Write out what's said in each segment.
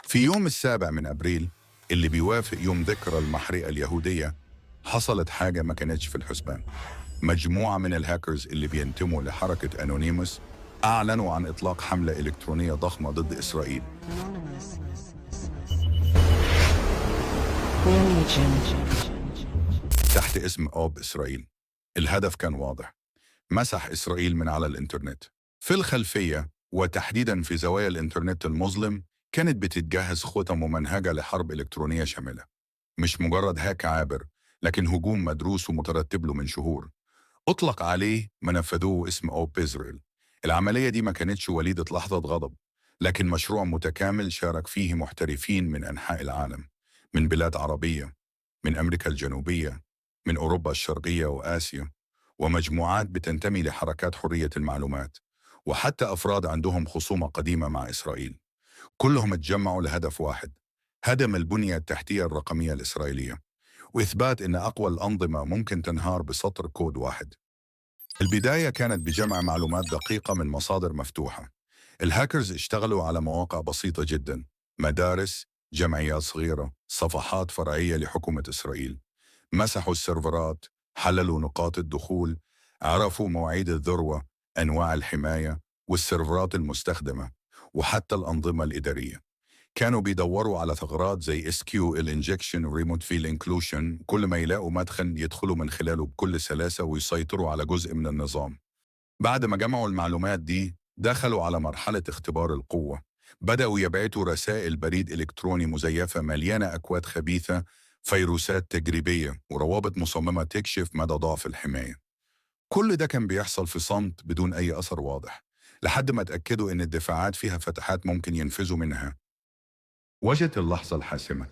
في يوم 7 أبريل اللي بيوافق يوم ذكرى المحرقة اليهودية، حصلت حاجة ما كانتش في الحسبان. مجموعة من الهاكرز اللي بينتموا لحركة أنونيموس أعلنوا عن إطلاق حملة إلكترونية ضخمة ضد إسرائيل تحت اسم أوب إسرائيل. الهدف كان واضح: مسح إسرائيل من على الإنترنت. في الخلفية وتحديداً في زوايا الإنترنت المظلم كانت بتتجهز خطة ممنهجة لحرب إلكترونية شاملة، مش مجرد هاك عابر، لكن هجوم مدروس ومترتب له من شهور. أطلق عليه ما نفذوه اسم أوب إسرائيل. العملية دي ما كانتش وليدة لحظة غضب، لكن مشروع متكامل شارك فيه محترفين من أنحاء العالم، من بلاد عربية، من أمريكا الجنوبية، من أوروبا الشرقية وآسيا، ومجموعات بتنتمي لحركات حرية المعلومات، وحتى أفراد عندهم خصومة قديمة مع إسرائيل. كلهم اتجمعوا لهدف واحد: هدم البنية التحتية الرقمية الإسرائيلية، وإثبات أن أقوى الأنظمة ممكن تنهار بسطر كود واحد. البداية كانت بجمع معلومات دقيقة من مصادر مفتوحة. الهاكرز اشتغلوا على مواقع بسيطة جدا: مدارس، جمعيات صغيرة، صفحات فرعية لحكومة إسرائيل. مسحوا السيرفرات، حللوا نقاط الدخول، عرفوا مواعيد الذروة، أنواع الحماية، والسيرفرات المستخدمة، وحتى الأنظمة الإدارية. كانوا بيدوروا على ثغرات زي SQL injection و remote field inclusion، كل ما يلاقوا مدخل يدخلوا من خلاله بكل سلاسة ويسيطروا على جزء من النظام. بعد ما جمعوا المعلومات دي، دخلوا على مرحلة اختبار القوة. بدأوا يبعثوا رسائل بريد إلكتروني مزيفة مليانة أكواد خبيثة، فيروسات تجريبية، وروابط مصممة تكشف مدى ضعف الحماية. كل ده كان بيحصل في صمت بدون أي أثر واضح، لحد ما اتأكدوا إن الدفاعات فيها فتحات ممكن ينفذوا منها. وجت اللحظة الحاسمة.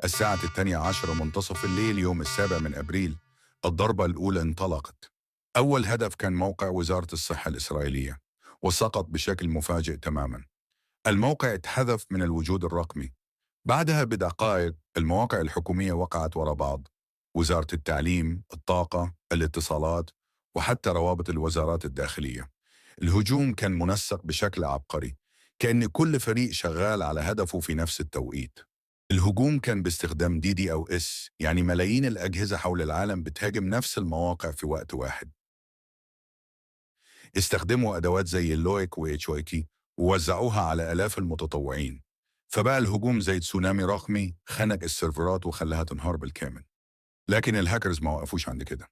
الساعة 12 منتصف الليل يوم 7 أبريل، الضربة الأولى انطلقت. أول هدف كان موقع وزارة الصحة الإسرائيلية، وسقط بشكل مفاجئ تماما. الموقع اتحذف من الوجود الرقمي. بعدها بدقائق المواقع الحكومية وقعت وراء بعض: وزارة التعليم، الطاقة، الاتصالات، وحتى روابط الوزارات الداخلية. الهجوم كان منسق بشكل عبقري، كأن كل فريق شغال على هدفه في نفس التوقيت. الهجوم كان باستخدام DDoS، يعني ملايين الأجهزة حول العالم بتهاجم نفس المواقع في وقت واحد. استخدموا أدوات زي اللويك وHYK ووزعوها على آلاف المتطوعين. فبقى الهجوم زي تسونامي رقمي، خنق السيرفرات وخلاها تنهار بالكامل. لكن الهاكرز ما وقفوش عند كده.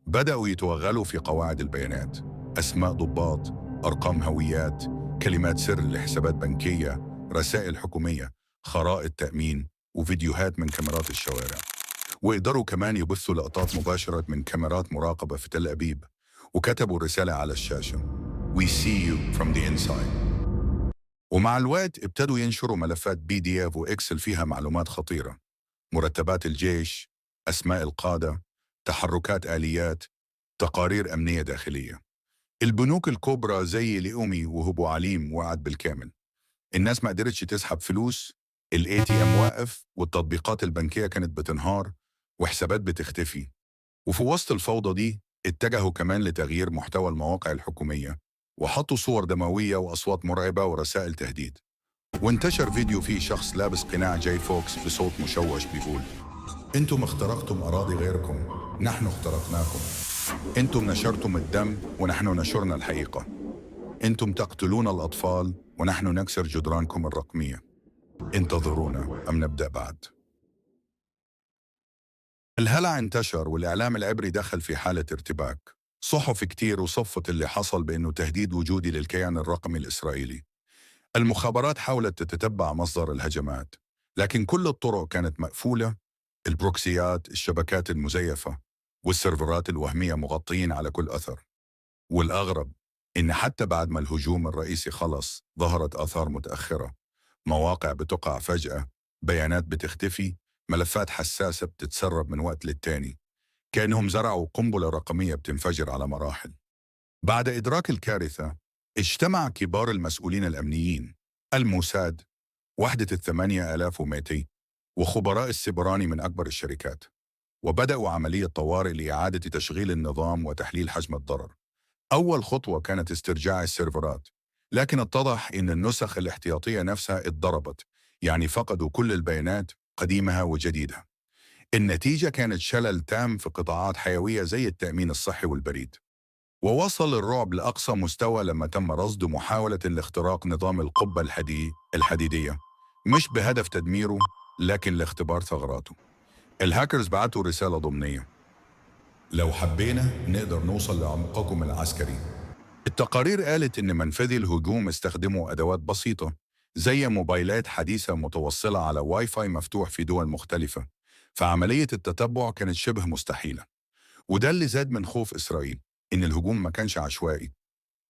بدأوا يتوغلوا في قواعد البيانات: أسماء ضباط، أرقام هويات، كلمات سر لحسابات بنكية، رسائل حكومية، خرائط تأمين، وفيديوهات من كاميرات الشوارع. وقدروا كمان يبثوا لقطات مباشرة من كاميرات مراقبة في تل أبيب، وكتبوا رسالة على الشاشة: We see you from the inside. ومع الوقت ابتدوا ينشروا ملفات PDF وإكسل فيها معلومات خطيرة: مرتبات الجيش، أسماء القادة، تحركات آليات، تقارير أمنية داخلية. البنوك الكبرى زي ليومي وهبو عليم وقعت بالكامل. الناس ما قدرتش تسحب فلوس، الATM واقف، والتطبيقات البنكية كانت بتنهار، وحسابات بتختفي. وفي وسط الفوضى دي اتجهوا كمان لتغيير محتوى المواقع الحكومية، وحطوا صور دموية وأصوات مرعبة ورسائل تهديد. وانتشر فيديو فيه شخص لابس قناع جاي فوكس بصوت مشوش بيقول: انتم اخترقتم أراضي غيركم، نحن اخترقناكم. انتم نشرتم الدم ونحن نشرنا الحقيقة. انتم تقتلون الأطفال ونحن نكسر جدرانكم الرقمية. انتظرونا أم نبدأ بعد. الهلع انتشر والإعلام العبري دخل في حالة ارتباك. صحف كتير وصفت اللي حصل بأنه تهديد وجودي للكيان الرقمي الإسرائيلي. المخابرات حاولت تتتبع مصدر الهجمات، لكن كل الطرق كانت مقفولة. البروكسيات، الشبكات المزيفة، والسيرفرات الوهمية مغطيين على كل أثر. والأغرب إن حتى بعد ما الهجوم الرئيسي خلص، ظهرت آثار متأخرة: مواقع بتقع فجأة، بيانات بتختفي، ملفات حساسة بتتسرب من وقت للتاني، كأنهم زرعوا قنبلة رقمية بتنفجر على مراحل. بعد إدراك الكارثة، اجتمع كبار المسؤولين الأمنيين، الموساد، وحدة 8200، وخبراء السيبراني من أكبر الشركات، وبدأوا عملية طوارئ لإعادة تشغيل النظام وتحليل حجم الضرر. أول خطوة كانت استرجاع السيرفرات، لكن اتضح إن النسخ الاحتياطية نفسها اتضربت، يعني فقدوا كل البيانات قديمها وجديدها. النتيجة كانت شلل تام في قطاعات حيوية زي التأمين الصحي والبريد. ووصل الرعب لأقصى مستوى لما تم رصد محاولة لاختراق نظام القبة الحديدية، مش بهدف تدميره لكن لاختبار ثغراته. الهاكرز بعتوا رسالة ضمنية: لو حبينا نقدر نوصل لعمقكم العسكري. التقارير قالت إن منفذي الهجوم استخدموا أدوات بسيطة زي موبايلات حديثة متوصلة على واي فاي مفتوح في دول مختلفة، فعملية التتبع كانت شبه مستحيلة. وده اللي زاد من خوف إسرائيل، إن الهجوم ما كانش عشوائي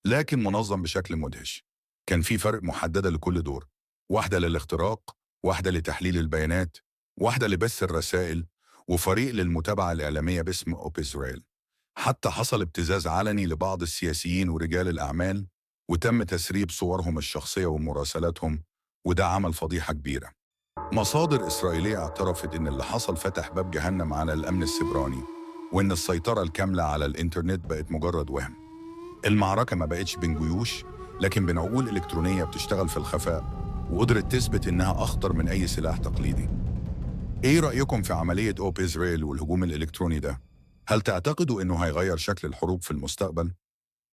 لكن منظم بشكل مدهش. كان في فرق محددة لكل دور: واحدة للاختراق، واحدة لتحليل البيانات، واحدة لبث الرسائل، وفريق للمتابعة الإعلامية باسم أوب إسرائيل. حتى حصل ابتزاز علني لبعض السياسيين ورجال الأعمال، وتم تسريب صورهم الشخصية ومراسلاتهم، وده عمل فضيحة كبيرة. مصادر إسرائيلية اعترفت إن اللي حصل فتح باب جهنم على الأمن السيبراني، وإن السيطرة الكاملة على الإنترنت بقت مجرد وهم. المعركة ما بقتش بين جيوش، لكن بين عقول إلكترونية بتشتغل في الخفاء وقدرت تثبت إنها أخطر من أي سلاح تقليدي. إيه رأيكم في عملية أوب إسرائيل والهجوم الإلكتروني ده؟ هل تعتقدوا إنه هيغير شكل الحروب في المستقبل؟